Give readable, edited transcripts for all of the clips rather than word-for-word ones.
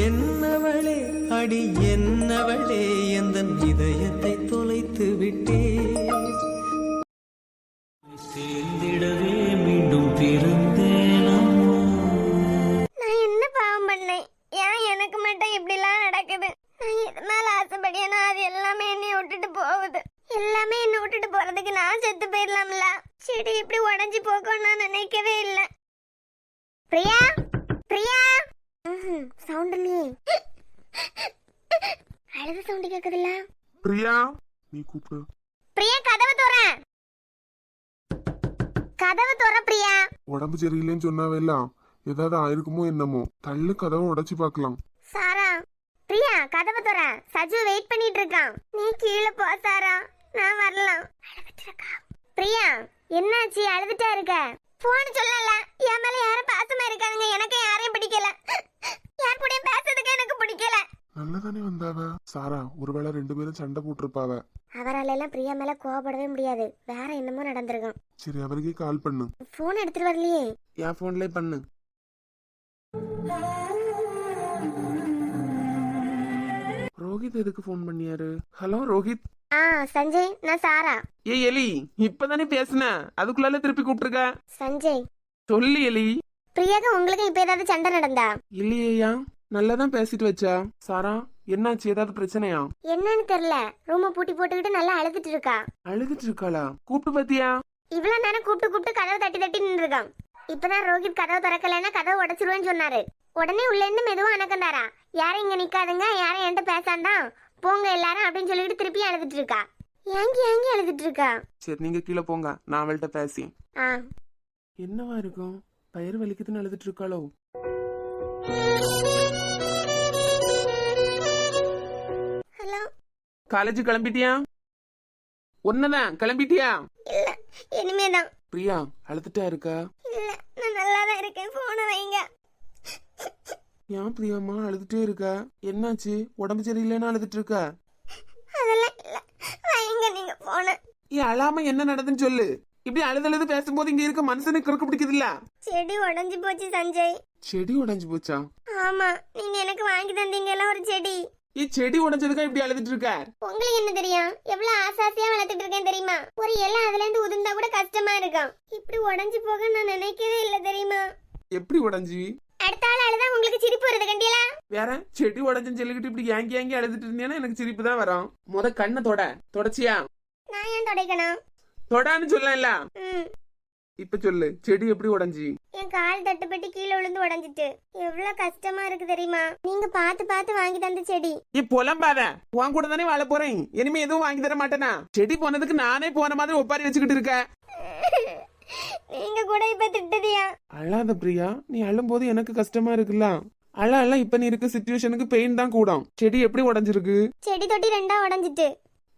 என்னவளே அடி என்னவளே எந்தன் இதயத்தை தொலைத்து விட்டே சேர்ந்திடவே மீண்டும் பிறந்தேனம்மா. நான் என்ன பாவம் பண்ணேன்? ஏன் எனக்கு மட்டும் இப்படிலாம் நடக்குது? நான் எது மேல ஆசைப்படியானோ அது எல்லாமே என்னை விட்டுட்டு போகுது. எல்லாமே என்னை விட்டுட்டு போறதுக்கு நான் செத்து போயிடலாம்ல. செடி இப்படி உடஞ்சி போக்கும் நான் நினைக்கவே இல்லை. பிரியா, பிரியா, சவுண்ட் இல்லையே. அழுது சவுண்ட் கேக்குதுல்ல? பிரியா, நீ கூப்பிடு. பிரியா, கதவு தோற, கதவு தோற பிரியா. உடம்பு சரியில்லைன்னு சொன்னாவெல்லாம் ஏதாவது ஆயிருக்குமோ என்னமோ. தள்ளு, கதவை உடைச்சு பார்க்கலாம். சாரா, பிரியா கதவு தோற. சஜு வெயிட் பண்ணிட்டு இருக்கான். நீ கீழே போ சாரா, நான் வரலாம். அழுதுட்டு இருக்கா. பிரியா, என்னாச்சு? அழுதுட்டா இருக்க? போன் சொல்லல. என் மேல யாரும் பாசமா இருக்காங்க. எனக்கு யாரையும் பிடிக்கல. யார் கூட பேசுறதுக்கு எனக்கு பிடிக்கல. நல்லதானே வந்தாவ. சாரா, ஒருவேளை 2 பேரும் சண்டை போட்டிருப்பாவ. அவரால எல்லாம் பிரியா மேல கோவப்படவே முடியாது. வேற என்னமோ நடந்திருக்கும். சரி, அவருக்கே கால் பண்ணு. போன் எடுத்துட்டு வரலையே. என் போன்லயே பண்ணு. ரோஹித் எதுக்கு போன் பண்ணியாரு? ஹலோ ரோஹித். சஞ்சய், நான் சாரா. ஏய் எலி, இப்பதானே பேசுன, அதுக்குள்ளால திருப்பி கூப்பிட்டுருக்க. சஞ்சய், சொல்லு எலி. பிரியாக்கு உங்களுக்கு இப்ப ஏதாவது சண்டை நடந்தா? இல்லையா, நல்லாதான் பேசிட்டு வச்சா. சாரா, என்னாச்சு? ஏதாவது பிரச்சனையா? என்னன்னு தெரியல. ரூம பூட்டி போட்டுக்கிட்டு நல்லா அழுதுட்டு இருக்கா. அழுதுட்டு இருக்காளா? கூப்பிட்டு பாத்தியா? இவ்வளவு நேரம் கூப்பிட்டு கூப்பிட்டு கதவை தட்டி தட்டி நின்று இருக்கான். இப்பதான் ரோஹித் கதவை திறக்கலன்னா கதவை உடைச்சிருவேன்னு சொன்னாரு. உடனே உள்ள இருந்து மெதுவா அணக்கந்தாரா. யாரும் இங்க நிக்காதுங்க, யாரும் என்கிட்ட பேசாண்டாம், போங்க எல்லாரும் அப்படின்னு சொல்லிட்டு திருப்பி அழுதுட்டு இருக்கா. ஏங்கி ஏங்கி அழுதுட்டு இருக்கா. சரி, நீங்க கீழே போங்க, நான் அவள்கிட்ட பேசி. ஆ, என்னவா இருக்கும்? பயிர் வலிக்குதுன்னு அழுதுட்டு இருக்காளோ? ஹலோ. காலேஜ் கிளம்பிட்டியா? ஒன்னதான் கிளம்பிட்டியா? இல்ல, இனிமேதான். பிரியா, அழுதுட்டா இருக்கா? இல்ல, நான் நல்லாதான் இருக்கேன். போன வைங்க. ஏன் பிரியாம்மா அழுதுட்டே இருக்கா? என்னாச்சு? உடம்பு சரியில்லைன்னு அழுதுட்டு இருக்கா? அதெல்லாம் இல்ல, வைங்க நீங்க போன. ஏன் அழாம என்ன நடந்துன்னு சொல்லு. இப்படி அழுது பேசும்போது இங்க இருக்க மனுஷனுக்கு கிறுக்கு பிடிக்குது இல்ல? செடி உடைஞ்சு போச்சு சஞ்சய். செடி உடைஞ்சு போச்சா? ஆமா, நீங்க எனக்கு வாங்கி தந்தீங்கல்ல ஒரு செடி. செடி உடைஞ்சதுக்கா இப்படி அழுதுட்டு இருக்க? உங்களுக்கு என்ன தெரியும்? எவ்வளவு ஆசாசியா வளர்த்துட்டு இருக்கேன் தெரியுமா? ஒரு இலை அதுல இருந்து உதிர்ந்தா கூட கஷ்டமா இருக்கும். இப்படி உடைஞ்சு போக நான் நினைக்கவே இல்ல தெரியுமா? எப்படி உடைஞ்சி? அடுத்த ஆள் அழுதா உங்களுக்கு சிரிப்பு வருது கண்டியலா? வேற செடி உடைஞ்சுன்னு சொல்லிக்கிட்டு இப்படி ஏங்கி ஏங்கி அழுதுட்டு இருந்தேன்னா எனக்கு சிரிப்பு தான் வரும். முத கண்ணை தொடச்சியா? நான் ஏன் தொடைக்கணும்? தொடான்னு சொல்லல. இப்ப சொல்லு, செடி எப்படி உடைஞ்சி? என் கால் தட்டுப்பட்டு கீழே விழுந்து உடைஞ்சிட்டு. எவ்வளவு கஷ்டமா இருக்கு தெரியுமா? நீங்க பார்த்து பார்த்து வாங்கி தந்த செடி. புலம்பாத, உன் கூட தானே வாழ போறேன். இனிமே எதுவும் வாங்கி தர மாட்டேனா? செடி போனதுக்கு நானே போன மாதிரி ஒப்பாரி வச்சுக்கிட்டு இருக்க. நீங்க கூட இப்ப திட்டுதியா? அழாத பிரியா, நீ அழும் போது எனக்கு கஷ்டமா இருக்குல்ல. அழ இப்ப நீ இருக்க சிச்சுவேஷனுக்கு பெயின் தான் கூடும். செடி எப்படி உடைஞ்சிருக்கு? செடி தொட்டி 2ஆ உடைஞ்சிட்டு.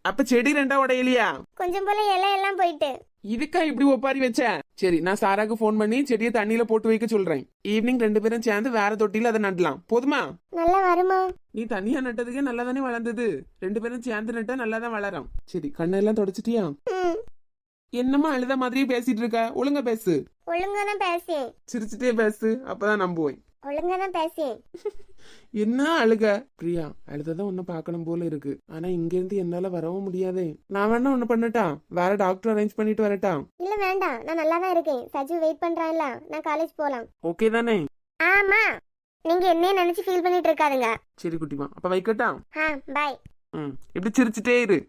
அப்ப செடி 2ஆ உடையலையா? கொஞ்சம் போல இலை எல்லாம் போயிட்டு. இதுக்கா இப்படி ஒப்பாரி வச்ச? சரி, நான் சாராக்கு போன் பண்ணி செடியை தண்ணியில போட்டு வைக்க சொல்றேன். ஈவினிங் 2 பேரும் சேர்ந்து வேற தொட்டில அதை நடலாம். போதுமா? நல்லா வருமா? நீ தனியா நட்டதுக்கே நல்லா தானே வளர்ந்தது. 2 பேரும் சேர்ந்து நட்டா நல்லா தான் வளரும். சரி, கண்ணெல்லாம் தொடச்சிட்டியா? என்னமா அழுத மாதிரியே பேசிட்டு இருக்க? ஒழுங்கா பேசு. ஒழுங்கா தான் பேசேன். சிரிச்சுட்டே பேசு, அப்பதான் நம்புவேன். ஒழுங்கா தான் பேசேன். என்ன அழுக? பிரியா, அழுததான் ஒண்ணு பாக்கணும் போல இருக்கு. ஆனா இங்க இருந்து என்னால வரவும் முடியாதே. நான் வேணா ஒண்ணு பண்ணட்டா? வேற டாக்டர் அரேஞ்ச் பண்ணிட்டு வரட்டா? இல்ல வேண்டாம், நான் நல்லா தான் இருக்கேன். சஜு வெயிட் பண்றான்ல, நான் காலேஜ் போலாம். ஓகே தானே? ஆமா, நீங்க என்னைய நினைச்சு ஃபீல் பண்ணிட்டு இருக்காதுங்க. சரி குட்டிமா, அப்ப வைக்கட்டா? பாய். இப்படி சிரிச்சுட்டே இரு.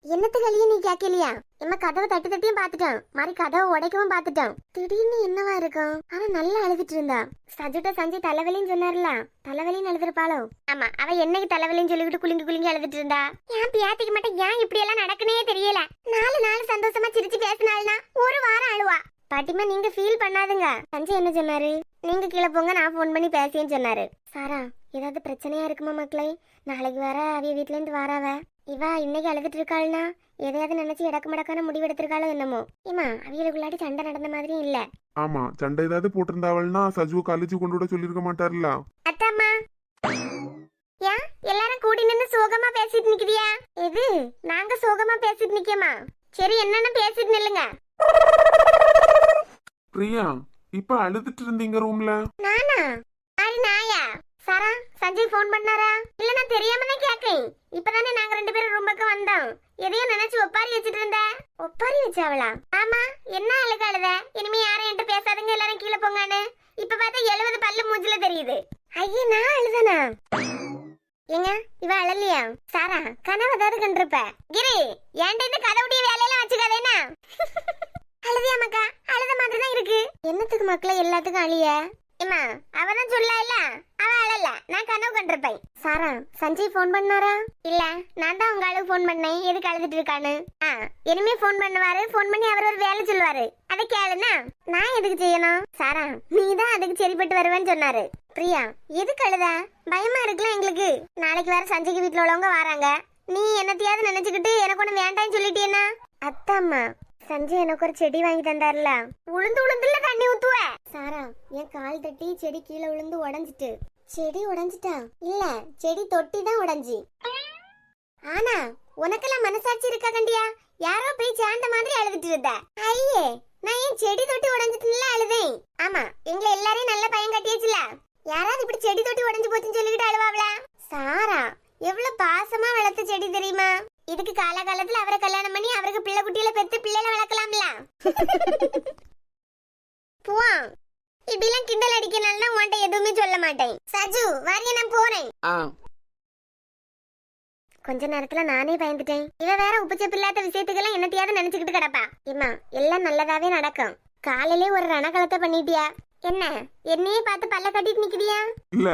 என்னத்துக்கலியே நீ கேட்கலையா? நம்ம கதவை தட்டி தட்டியும் பாத்துட்டோம், மாதிரி கதவை உடைக்கவும் பாத்துட்டோம். திடீர்னு என்னவா இருக்கும்? ஆனா நல்லா அழுதுட்டு இருந்தா. சஜுட்ட சஞ்சய் தலைவலின்னு சொன்னார்ல, தலைவலின்னு அழுதுருப்பாளோ? ஆமா, அவ என்னைக்கு தலைவலின்னு சொல்லிக்கிட்டு குலுங்கி குலுங்கி அழுதுட்டு இருந்தா. ஏன் பியாத்திக்க மாட்டேன்? ஏன் இப்படி எல்லாம் நடக்குனே தெரியல. 4 நாள் சந்தோஷமா சிரிச்சு பேசினாள்னா 1 வாரம் அழுவா. பாட்டிமா, நீங்க ஃபீல் பண்ணாதுங்க. சஞ்சய் என்ன சொன்னாரு? நீங்க கீழே போங்க, நான் போன் பண்ணி பேசியேன்னு சொன்னாரு. சாரா, ஏதாவது பிரச்சனையா இருக்குமா மக்களே? நாளைக்கு வேற அவிய வீட்டுல இருந்து வாராவ. இவ இன்னைக்கு அழுதுட்டு இருக்காள்னா எதையாவது நினைச்சு இடக்கு மடக்கான முடிவு எடுத்திருக்காளோ என்னமோ. ஏமா, அவியலுக்குள்ளாடி சண்டை நடந்த மாதிரியும் இல்ல. ஆமா, சண்டை ஏதாவது போட்டிருந்தாவள்னா சஜு காலேஜ் கொண்டு விட சொல்லிருக்க மாட்டாருல. அத்தாம்மா, ஏன் எல்லாரும் கூடி நின்று சோகமா பேசிட்டு நிக்கிறியா? எது, நாங்க சோகமா பேசிட்டு நிக்கமா? சரி, என்னன்னு பேசிட்டு நில்லுங்க. பிரியா, இப்ப அழுதுட்டு இருந்தீங்க ரூம்ல. நானா? அடி நாயா. சாரா, சஞ்சய் ஃபோன் பண்ணாரா? இல்ல நான் தெரியாம தான் கேக்கேன். இப்பதானே நாங்க 2 பேரும் ரூமுக்கு வந்தோம். எதையோ நினைச்சு ஒப்பாரி வச்சிட்டு இருந்த. ஒப்பாரி வச்சாவளா? ஆமா. என்ன அழுத? இனிமே யாரும் என்கிட்ட பேசாதீங்க, எல்லாரும் கீழே போங்கன்னு. இப்ப பார்த்தா 70 பல்லு மூஞ்சில தெரியுது. ஐயே, நான் அழுதனா? ஏங்க, இவ அழலையா? சாரா, கனவு ஏதாவது கண்டிருப்ப. கிரி, ஏன்ட்ட இந்த கதவுடைய வேலையெல்லாம் வச்சுக்காதேனா? அழுதியா மக்கா? அழுத மாதிரி தான் இருக்கு. என்னத்துக்கு மக்களே எல்லாத்துக்கும் அழிய? ஏமா, அவதான் சொல்லல, அவ அழல. நான் கனவு கண்டிருப்பேன். சாரா, சஞ்சய் ஃபோன் பண்ணாரா? இல்ல, நான் தான் உங்க ஆளுக்கு ஃபோன் பண்ணேன். எதுக்கு அழுதுட்டு இருக்கான்னு. இனிமே ஃபோன் பண்ணுவாரு. ஃபோன் பண்ணி அவர் ஒரு வேலை சொல்லுவாரு. அதை கேளுனா? நான் எதுக்கு செய்யணும்? சாரா, நீ தான் அதுக்கு சரிப்பட்டு வருவேன்னு சொன்னாரு. பிரியா, எதுக்கு அழுதா? பயமா இருக்குல்ல எங்களுக்கு. நாளைக்கு வேற சஞ்சய்க்கு வீட்டுல உள்ளவங்க வராங்க. நீ என்னத்தையாவது நினைச்சுக்கிட்டு எனக்கு ஒண்ணு வேண்டாம்னு சொல்லிட்டேன்னா? அத்தாம்மா, சஞ்சய் எனக்கு ஒரு செடி வாங்கி தந்தாருல, உளுந்துல தண்ணி ஊத்துவ. சாரா, என் கால் தட்டி செடி கீழே விழுந்து உடைஞ்சிட்டு. செடி உடைஞ்சிட்டா? இல்ல, செடி தொட்டி தான் உடைஞ்சி. ஆனா உனக்கெல்லாம் மனசாட்சி இருக்கா கண்டியா? யாரோ போய் சேர்ந்த மாதிரி அழுதுட்டு இருந்த. ஐயே, நான் என் செடி தொட்டி உடைஞ்சிட்டுல அழுதேன். ஆமா, எங்களை எல்லாரையும் நல்ல பையன் கட்டியாச்சுல. யாராவது இப்படி செடி தொட்டி உடைஞ்சு போச்சுன்னு சொல்லிக்கிட்டு அழுவாங்களா? சாரா, எவ்வளவு பாசமா வளர்த்த செடி தெரியுமா? இதுக்கு காலகாலத்துல அவரை கல்யாணம் பண்ணி அவருக்கு பிள்ளை குட்டியில பெத்து பிள்ளைல வளர்க்கலாம்ல. போவா, இப்படிலாம் கிண்டல் அடிக்கனால உன்கிட்ட எதுவுமே சொல்ல மாட்டேன். சஜு, வரைய நான் போறேன். கொஞ்ச நேரத்துல நானே பயந்துட்டேன். இவ வேற உப்புச்சப்பு இல்லாத விஷயத்துக்கெல்லாம் என்னத்தையாவது நினைச்சுக்கிட்டு கிடப்பா. ஏமா, எல்லாம் நல்லதாவே நடக்கும். காலையிலே ஒரு ரணகலத்தை பண்ணிட்டியா? என்ன, என்னையே பார்த்து பல்ல கட்டிட்டு நிக்கிறியா? இல்ல,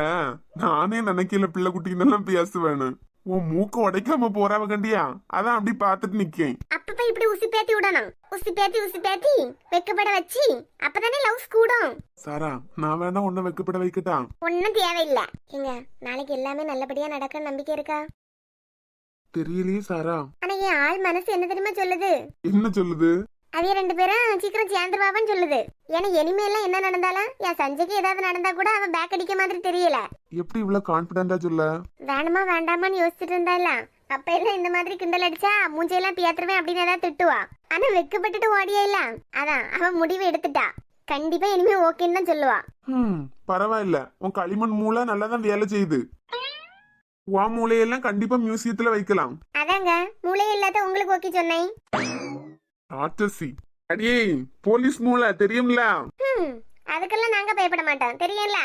நானே நினைக்கல பிள்ளை குட்டின்னு பேசுவேன்னு. உன் மூக்க உடைக்காம போறாவ கண்டியா? அதான் அப்படி பாத்துட்டு நிக்கேன். அப்பப்ப இப்படி உசி பேத்தி விடணும். உசி பேத்தி வெக்கப்பட வச்சு அப்பதானே லவ்ஸ் கூடும். சாரா, நான் வேணா உன்னை வெக்கப்பட வைக்கட்டா? ஒன்னும் தேவையில்லை. எங்க, நாளைக்கு எல்லாமே நல்லபடியா நடக்க நம்பிக்கை இருக்கா? தெரியலையே சாரா. ஆனா என் ஆள் மனசு என்ன தெரியுமா சொல்லுது? என்ன சொல்லுது? அவைய 2 பேரும் சீக்கிரம் சேர்ந்துருவான்னு சொல்லுது. ஏன்னா இனிமேலாம் என்ன நடந்தாலும் என் சஞ்சய்க்கு ஏதாவது நடந்தா கூட அவன் பேக் அடிக்க மாதிரி தெரியல. எப்படி இவ்வளவு கான்பிடண்டா சொல்ல? வேணுமா வேண்டாமான்னு யோசிச்சுட்டு இருந்தால. அப்ப எல்லாம் இந்த மாதிரி கிண்டல் அடிச்சா மூஞ்சையெல்லாம் பியாத்துருவேன் அப்படின்னு ஏதாவது திட்டுவா. ஆனா வெக்கப்பட்டுட்டு ஓடியே இல்ல. அதான் அவன் முடிவு எடுத்துட்டா. கண்டிப்பா இனிமே ஓகேன்னு தான் சொல்லுவா. பரவாயில்ல, உன் களிமண் மூளை நல்லாதான் வேலை செய்யுது. உன் மூளையெல்லாம் கண்டிப்பா மியூசியத்துல வைக்கலாம். அதாங்க, மூளையே இல்லாத உங்களுக்கு ஓகே சொன்னேன். ராட்சசி. அடியே, போலீஸ் மூளை தெரியும்ல? அதுக்கெல்லாம் நாங்க பயப்பட மாட்டோம், தெரியும்ல?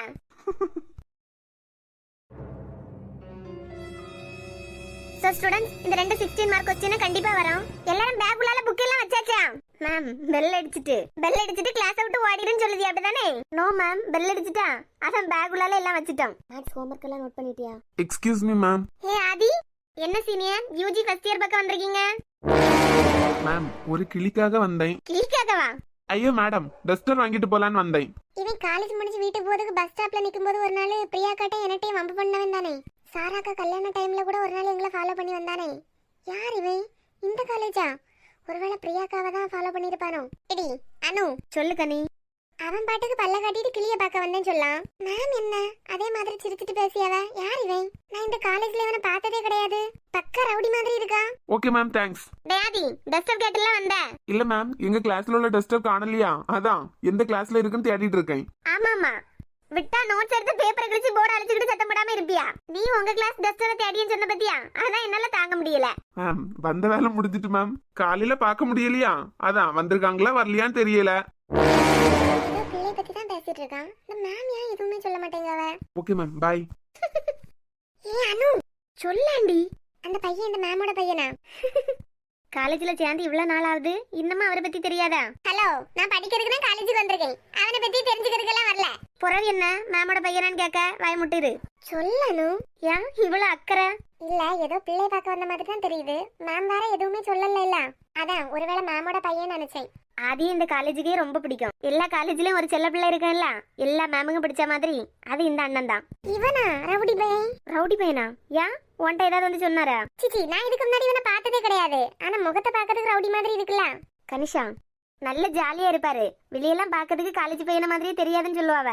சோ ஸ்டூடண்ட்ஸ், இந்த 2 16 மார்க் क्वेश्चन கண்டிப்பா வரும். எல்லாரும் பேக் உள்ளால புக் எல்லாம் வச்சாச்சா? மேம், பெல் அடிச்சிட்டு கிளாஸ் விட்டு ஓடிடுன்னு சொல்லுதி அப்படிதானே? நோ மேம், பெல் அடிச்சிட்டா. அதான் பேக் உள்ளால எல்லாம் வச்சிட்டோம். மேத்ஸ் ஹோம்வொர்க் எல்லாம் நோட் பண்ணிட்டியா? Excuse me ma'am. Hey Aadhi, என்ன சீனியர் யூஜி ஃபர்ஸ்ட் இயர் பக்கம் வந்திருக்கீங்க? மேம், ஒரு கிளிக்காக வந்தேன். கிளிக்காகவா? ஐயோ மேடம், டஸ்டர் வாங்கிட்டு போலான்னு வந்தேன். இவன் காலேஜ் முடிஞ்சு வீட்டுக்கு போறதுக்கு பஸ் ஸ்டாப்ல நிக்கும்போது ஒரு நாள் பிரியா காட்ட என்னட்டையும் வம்பு பண்ணவன் தானே. சாராக்கா கல்யாண டைம்ல கூட ஒரு நாள் எங்களை ஃபாலோ பண்ணி வந்தானே. யார் இவன்? இந்த காலேஜா? ஒருவேளை பிரியாக்காவை தான் ஃபாலோ பண்ணிருப்பானோ? எடி அனு, சொல்லு கனி. அவன் பாட்டுக்கு பல்ல காட்டிட்டு கிளிய பார்க்க வந்தேன்னு சொல்லலாம். மேம் என்ன அதே மாதிரி சிரிச்சிட்டு பேசியாவ? யார் இவன்? நான் இந்த காலேஜ்ல இவனை பார்த்ததே கிடையாது. பக்கா ரவுடி மாதிரி இருக்கா. Okay ma'am, thanks. Daddy, duster கேட்டல வந்த? இல்ல மேம், எங்க கிளாஸ்ல உள்ள டஸ்டர் காணலையா? அதான் எந்த கிளாஸ்ல இருக்குன்னு தேடிட்டு இருக்கேன். ஆமாமா, விட்டா நோட்ஸ் எடுத்து பேப்பர் கிழிச்சு போர்டு அழிச்சுக்கிட்டு சத்தம் போடாம இருப்பியா? நீ உங்க கிளாஸ் டஸ்டரை தேடின்னு சொன்ன பத்தியா? அதான் என்னால தாங்க முடியல. மேம், வந்த வேலை முடிஞ்சிட்டு மேம். காலையில பார்க்க முடியலையா? அதான் வந்திருக்காங்களா வரலையான்னு தெரியல. ஏதோ பிள்ளை பத்தி தான் பேசிட்டு இருக்கான். இந்த மேம் ஏன் எதுவுமே சொல்ல மாட்டேங்காவ? ஓகே மேம், பாய். ஏ அனு, சொல்லாண்டி. அந்த பையன் இந்த மேமோட பையனா? காலேஜ்ல சேர்ந்து இவ்வளவு நாள் ஆகுது, இன்னும் அவரை பத்தி தெரியாதா? ஹலோ, நான் படிக்கிறதுக்கு தான் காலேஜுக்கு வந்திருக்கேன். அவனை பத்தி தெரிஞ்சுக்கிறதுக்கெல்லாம் வரல. புறவு என்ன மேமோட பையனான்னு கேட்க வாய்முட்டிரு. சொல்லணும். ஏன் இவ்வளவு அக்கறை? இல்ல, ஏதோ பிள்ளை பார்க்க வந்த மாதிரி தான் தெரியுது. மேம் வேற எதுவுமே சொல்லல இல்ல. அதான் ஒருவேளை மேமோட பையன் நினைச்சேன். ஆதியும் இந்த காலேஜுக்கே ரொம்ப பிடிக்கும். எல்லா காலேஜ்லயும் ஒரு செல்ல பிள்ளை இருக்கேன்ல, எல்லா மேமுக்கும் பிடிச்ச மாதிரி அது இந்த அண்ணன் தான். இவனா ரவுடி பையன்? ரவுடி பையனா? ஏன் உன்ட்ட ஏதாவது வந்து சொன்னாரா? சிச்சி, நான் இதுக்கு முன்னாடி இவனை பார்த்ததே கிடையாது. ஆனா முகத்தை பார்க்கறதுக்கு ரவுடி மாதிரி இருக்குல்ல. கனிஷா, நல்ல ஜாலியா இருப்பாரு. வெளியெல்லாம் பார்க்கறதுக்கு காலேஜ் பையன மாதிரியே தெரியாதுன்னு சொல்லுவாவ.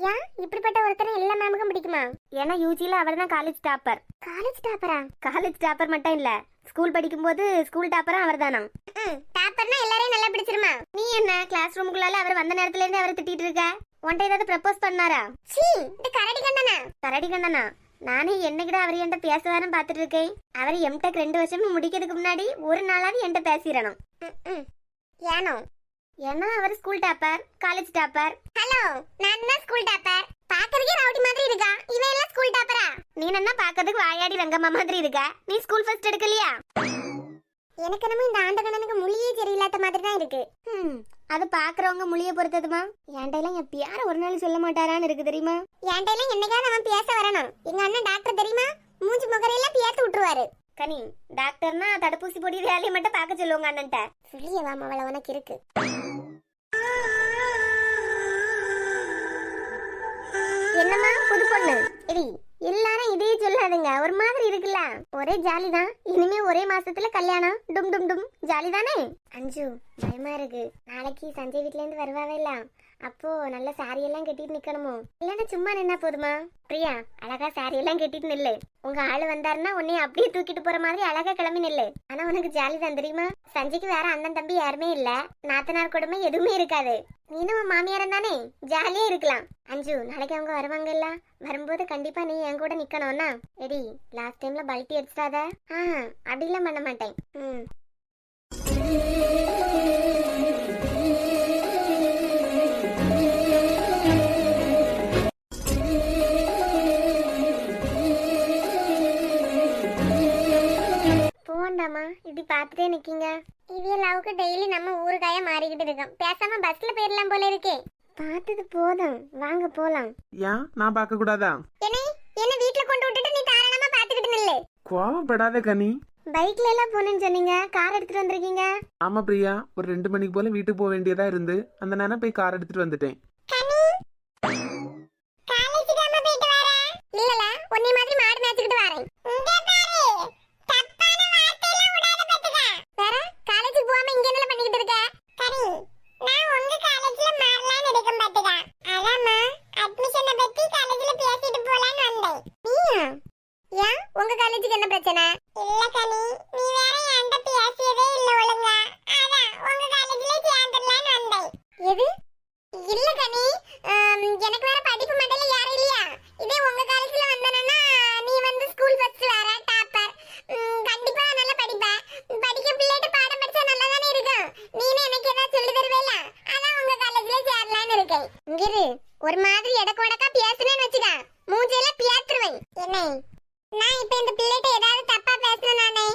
ஏன் இப்படிப்பட்ட ஒருத்தரை எல்லா மேமுக்கும் பிடிக்குமா? ஏன்னா யூஜில அவர் தான் காலேஜ் டாப்பர். காலேஜ் டாப்பரா? காலேஜ் டாப்பர் மட்டும் இல்ல, ஸ்கூல் படிக்கும்போது ஸ்கூல் டாப்பரும் அவர் தானா. டாப்பர்னா எல்லாரையும் நல்லா பிடிச்சிருமா? நீ என்ன கிளாஸ் ரூமுக்குள்ளால அவர் வந்த நேரத்துல இருந்து அவரை திட்டிட்டு இருக்க? உன்ட்ட ஏதாவது ப்ரப்போஸ் பண்ணாரா? சீ, இது கரடி கண்ணனா? கரடி கண்ணனா? நானே என்னைக்கிட அவர் என்கிட்ட பேசுவாருன்னு பார்த்துட்டு இருக்கேன். அவர் எம்டெக் 2 வருஷமும் முடிக்கிறதுக்கு முன்னாடி ஒரு நாளாவது என்கிட்ட பேசிடணும். ஏனோ ஏன்னா அவர் school topper, college topper. Hello, நான் தான் ஸ்கூல் டாப்பர். பாக்குறதுக்கே ரவுடி மாதிரி இருக்கா. இவன் எல்லாம் ஸ்கூல் டாப்பரா? நீ என்ன பாக்குறதுக்கு வாயாடி ரங்கம்மா மாதிரி இருக்கா? நீ ஸ்கூல் ஃபர்ஸ்ட் எடுக்கலையா? எனக்கு நம்ம இந்த ஆண்டகணனுக்கு மொழியே சரியில்லாத மாதிரி தான் இருக்கு. அது பாக்குறவங்க மொழியை பொறுத்ததுமா. என்கிட்ட என் பியார ஒரு நாள் சொல்ல மாட்டாரான்னு இருக்கு தெரியுமா? என்கிட்ட என்னைக்காவது அவன் பேச வரணும். எங்க அண்ணன் டாக்டர் தெரியுமா? மூஞ்சி முகரையெல்லாம் பியாத்து விட்டுருவாரு. கனி, டாக்டர்னா தடுப்பூசி போடி வேலையை மட்டும் பார்க்க சொல்லுவாங்க அண்ணன்ட்ட. சொல்லியவாம் அவளை உனக்கு இருக்கு. என்னம்மா புது பொண்ணு? எடி, எல்லாரும் இதே சொல்லாதுங்க, ஒரு மாதிரி இருக்குல்ல. ஒரே ஜாலி தான். இனிமே ஒரே மாசத்துல கல்யாணம். டும் டும் டும். ஜாலி தானே? அஞ்சு, பயமா இருக்கு. நாளைக்கு சஞ்சய் வீட்ல இருந்து வருவாவே இல்ல, அப்போ நல்ல சாரி எல்லாம் கட்டிட்டு நிக்கணுமோ? இல்லன்னா சும்மா நின்னா போதுமா? பிரியா, அழகா சாரி எல்லாம் கட்டிட்டு நில்லு. உங்க ஆளு வந்தாருன்னா உன்னை அப்படியே தூக்கிட்டு போற மாதிரி அழகா கிளம்பி நில்லு. ஆனா உனக்கு ஜாலி தான் தெரியுமா? சஞ்சய்க்கு வேற அண்ணன் தம்பி யாருமே இல்ல, நாத்தனார் கொடுமை எதுவுமே இருக்காது. நீனும் உன் மாமியாரம் தானே, ஜாலியா இருக்கலாம். அஞ்சு, நாளைக்கு அவங்க வருவாங்கல்ல, வரும்போது கண்டிப்பா நீ என் கூட நிக்கணும்னா? எடி, லாஸ்ட் டைம்ல பல்ட்டி அடிச்சிடாத. அப்படிலாம் பண்ண மாட்டேன். போண்டாமா, இப்படி பாத்துட்டே நிக்கீங்க. இவிய லவ்க்கு டெய்லி நம்ம ஊருக்காய மாறிக்கிட்டு இருக்கோம். பேசாம பஸ்ல போயிடலாம் போல இருக்கே. பார்த்தது போதும், வாங்க போலாம். ஏன் நான் பார்க்க கூடாதா? என்ன வீட்ல கொண்டு விட்டுட்டு நீ தாராளமா பாத்துக்கிட்டு நில்லு. கோவப்படாத கனி. பைக்ல எல்லாம் போனேன்னு சொன்னீங்க, கார் எடுத்துட்டு வந்திருக்கீங்க. ஆமா பிரியா, ஒரு 2 மணிக்கு போல வீட்டுக்கு போக வேண்டியதா இருந்து அந்த நேரம் போய் கார் எடுத்துட்டு வந்துட்டேன். இல்லல, உன்னை மாதிரி மாடு மேய்ச்சிட்டு வரேன். வேற காலேஜுக்கு போகாம இங்க என்ன பண்ணிக்கிட்டு இருக்க? கனி, நான் உங்க காலேஜ்ல மாறலாம்னு இருக்கேன் பாத்துக்க. அதாம்மா, அட்மிஷனை பத்தி காலேஜ்ல பேசிட்டு போலாம்னு வந்தேன். நீயா? ஏன் உங்க காலேஜுக்கு என்ன பிரச்சனை? இல்ல கனி, நீ வேற என்கிட்ட பேசியதே இல்ல ஒழுங்கா. அதான் உங்க காலேஜ்ல சேர்ந்துடலாம்னு வந்தேன். எது? இல்ல கனி, எனக்கு வேற படிப்பு மட்டும் யாரும் இல்லையா? இதே உங்க காலேஜ்ல வந்தனா நீ வந்து ஸ்கூல் ஃபர்ஸ்ட் வேற டாப்பர். கண்டிப்பா நல்லா படிப்ப. படிக்க பிள்ளைகிட்ட பாடம் படிச்சா நல்லா தானே இருக்கும். நீனே எனக்கு ஏதாவது சொல்லி தருவேல, அதான் உங்க காலேஜ்ல சேரலாம்னு இருக்கேன். இங்கிரு, ஒரு மாதிரி எடக்கோடக்கா பேசுனேன்னு வச்சுக்க, மூஞ்சில பியாத்துருவேன். என்ன, நான் இப்ப இந்த பிள்ளைகிட்ட ஏதாவது தப்பா பேசுனேன் நானே?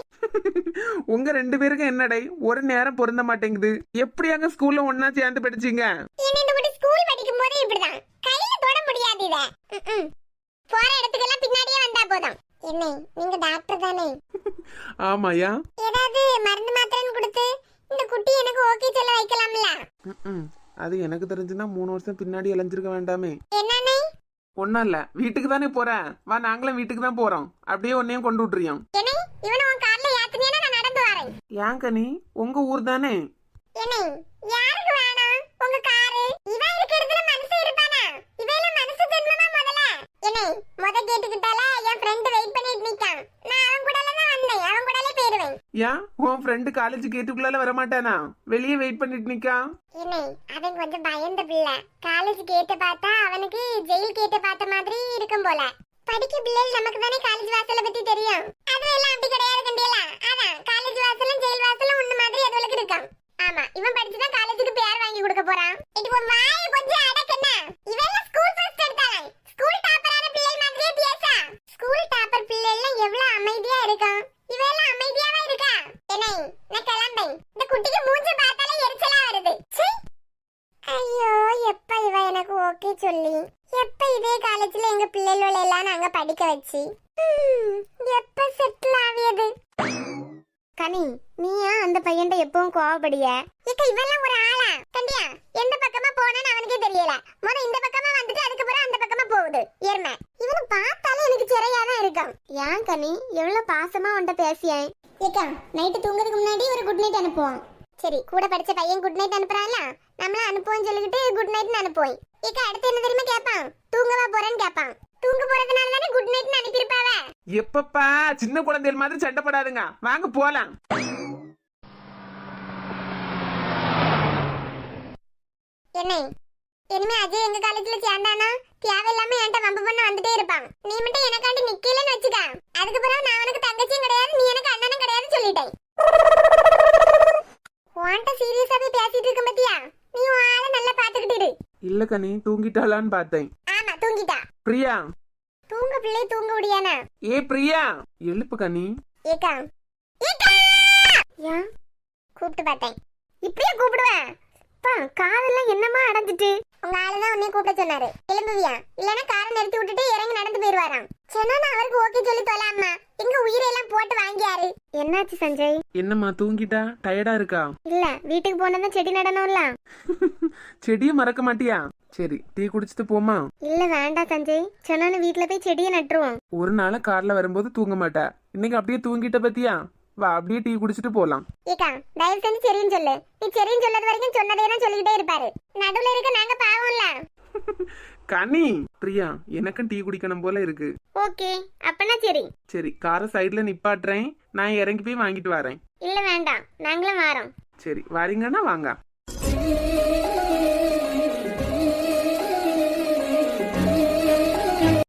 உங்க 2 பேருக்கும் என்னடை ஒரு நேரம் பொருந்த மாட்டேங்குது. எப்படி அங்க ஸ்கூல்ல ஒன்னா சேர்ந்து படிச்சீங்க? இந்த கூட ஸ்கூல் படிக்கும் போதே இப்படிதான், கையில தொட முடியாது இத. போற இடத்துக்கெல்லாம் பின்னாடியே வந்தா போதும். என்ன, நீங்க டாக்டர் தானே? ஆமாயா. ஏதாவது மருந்து மாத்திரைன்னு கொடுத்து இந்த குட்டி எனக்கு ஓகே சொல்ல வைக்கலாம்ல? அது எனக்கு தெரிஞ்சுன்னா 3 வருஷம் பின்னாடி இளைஞ்சிருக்க வேண்டாமே. என்னண்ணே? ஒன்னும் இல்ல, வீட்டுக்கு தானே போறேன், வா நாங்களும் வீட்டுக்கு தான் போறோம். அப்படியே உன்னையும் கொண்டு விட்டுறியோம். என்ன, இவனை உன் கார்ல ஏத்துனேனா நான் நடந்து வரேன். ஏன் கனி, உங்க ஊர் தானே? என்ன, யாருக்கு வேணும் உங்க காரு? இவன் இருக்கிறதுல மனுஷன் இருப்பானா? இவையில மனுஷ ஜென்மமா முதல்ல? என்ன, முத கேட்டுக்கிட்டால என் ஃப்ரெண்ட் வெயிட் பண்ணிட்டு நிக்கான். நான் அவன் கூடல தான் வந்தேன், அவன் கூடலே போயிடுவேன். ஏன் உன் ஃப்ரெண்டு காலேஜ் கேட்டுக்குள்ளால வரமாட்டானா? வெளியே வெயிட் பண்ணிட்டு நிக்கா. என்ன, அவன் கொஞ்சம் பயந்த பிள்ளை. காலேஜ் கேட்ட பார்த்தா அவனுக்கு ஜெயில் கேட்ட பார்த்த மாதிரி இருக்கும் போல. படிக்க பிள்ளைகள் நமக்கு தானே காலேஜ் வாசலை பத்தி தெரியும். அதெல்லாம் அப்படி கிடையாது கண்டியலா. அதான் காலேஜ் வாசலும் ஜெயில் வாசலும் ஒண்ணு மாதிரி அதுகளுக்கு இருக்கும். ஆமா, இவன் படிச்சுதான் காலேஜுக்கு பேர் வாங்கி கொடுக்க போறான். இது ஒரு வாயை கொஞ்சம் அடக்குன்னா. இவெல்லாம் ஸ்கூல் ஃபர்ஸ்ட் எடுத்தாங்க. ஸ்கூல் டாப்பரான பிள்ளை மாதிரியே பேசா. ஸ்கூல் டாப்பர் பிள்ளை எல்லாம் எவ்வளவு அமைதியா இருக்கும். இவெல்லாம் அமைதியாவா இருக்கா? என்ன, நான் கிளம்பேன். இந்த குட்டிக்கு மூஞ்சி பார்த்தாலே எரிச்சலா வருது. ஐயோ, எப்ப இவ எனக்கு ஓகே சொல்லி, எப்ப இதே காலேஜ்ல எங்க பிள்ளைகள எல்லாம் நாங்க படிக்க வச்சு, எப்ப செட்டில் ஆவியது? கனி, நீயா அந்த பையன்ட்ட எப்பவும் கோவப்படிய? இக்க இவெல்லாம் ஒரு ஆளா? கண்டியா, எந்த பக்கமா போனான்னு அவனுக்கே தெரியல. முத இந்த பக்கமா வந்துட்டு அதுக்கப்புறம் அந்த பக்கமா போகுது எருமை. இவனை பார்த்தாலே எனக்கு சிறையாதான் இருக்கும். ஏன் கனி, எவ்வளவு பாசமா உன்ட்ட பேசியேன். ஏக்கா, நைட்டு தூங்குறதுக்கு முன்னாடி ஒரு குட் நைட் அனுப்புவோம். சரி, கூட படிச்ச பையன் குட் நைட் அனுப்புறான்ல, நம்மள அனுப்புவோம் சொல்லிட்டு குட் நைட்னு அனுப்புவோம். ஏக்கா, அடுத்து என்ன தெரியுமா கேட்பான்? தூங்கவா போறேன்னு கேட்பான். தூங்க போறதுனால தானே குட் நைட்னு அனுப்பியிருப்பாவ. எப்பப்பா சின்ன குழந்தைகள் மாதிரி சண்டை போடாதுங்க, வாங்க போலாம். என்ன, இனிமே அஜய் எங்க காலேஜ்ல சேர்ந்தானா தேவையில்லாம என்கிட்ட வம்பு பண்ண வந்துட்டே இருப்பான். நீ மட்டும் எனக்காண்டி நிக்கலன்னு வச்சுக்க, அதுக்கு பிறகு நான் உனக்கு தங்கச்சியும் கிடையாது, நீ எனக்கு அண்ணனும் கிடையாது சொல்லிட்டேன். உன்கிட்ட சீரியஸாவே பேசிட்டு இருக்க பத்தியா, நீ உன் ஆளை நல்லா பாத்துக்கிட்டு இரு. இல்ல கனி, தூங்கிட்டாளான்னு பார்த்தேன். ஆமா தூங்கிட்டா. பிரியா, தூங்க பிள்ளை தூங்க முடியானா? ஏ பிரியா, எழுப்பு கனி. ஏக்கா ஏக்கா ஏன் கூப்பிட்டு பார்த்தேன். இப்படியே கூப்பிடுவேன். அப்பா காதெல்லாம் என்னமா அடைஞ்சிட்டு. உங்க ஆளுதான் உன்னை கூப்பிட சொன்னாரு. கிளம்புவியா? இல்லன்னா காரை நிறுத்தி விட்டுட்டு இறங்கி நடந்து போயிருவாராம். சொன்னா அவருக்கு ஓகே சொல்லி தொலாமா. எங்க உயிரெல்லாம் போட்டு வாங்கியாரு. என்னாச்சு சஞ்சய்? என்னம்மா தூங்கிட்டா? டயர்டா இருக்கா? இல்ல வீட்டுக்கு போனதான் செடி நடணும்ல. செடியை மறக்க மாட்டியா? சரி, டீ குடிச்சிட்டு போமா? இல்ல வேண்டாம் சஞ்சய், சொன்னானு வீட்டுல போய் செடியை நட்டுருவோம். ஒரு நாள் கார்ல வரும்போது தூங்க மாட்டா, இன்னைக்கு அப்படியே தூங்கிட்ட பத்தியா? வா, அப்படியே டீ குடிச்சிட்டு போலாம். ஏக்கா தயவு செஞ்சு சரின்னு சொல்லு. நீ சரின்னு சொல்லது வரைக்கும் சொன்னதே தான் சொல்லிக்கிட்டே இருப்பாரு. நடுவுல இருக்க நாங்க பாவம்ல. கனி, பிரியா, எனக்கும் டீ குடிக்கணும் போல இருக்கு. ஓகே அப்பனா சரி. சரி, காரை சைடுல நிப்பாட்டுறேன், நான் இறங்கி போய் வாங்கிட்டு வரேன். இல்ல வேண்டாம், நாங்களும் வாரோம். சரி, வரீங்கன்னா வாங்க.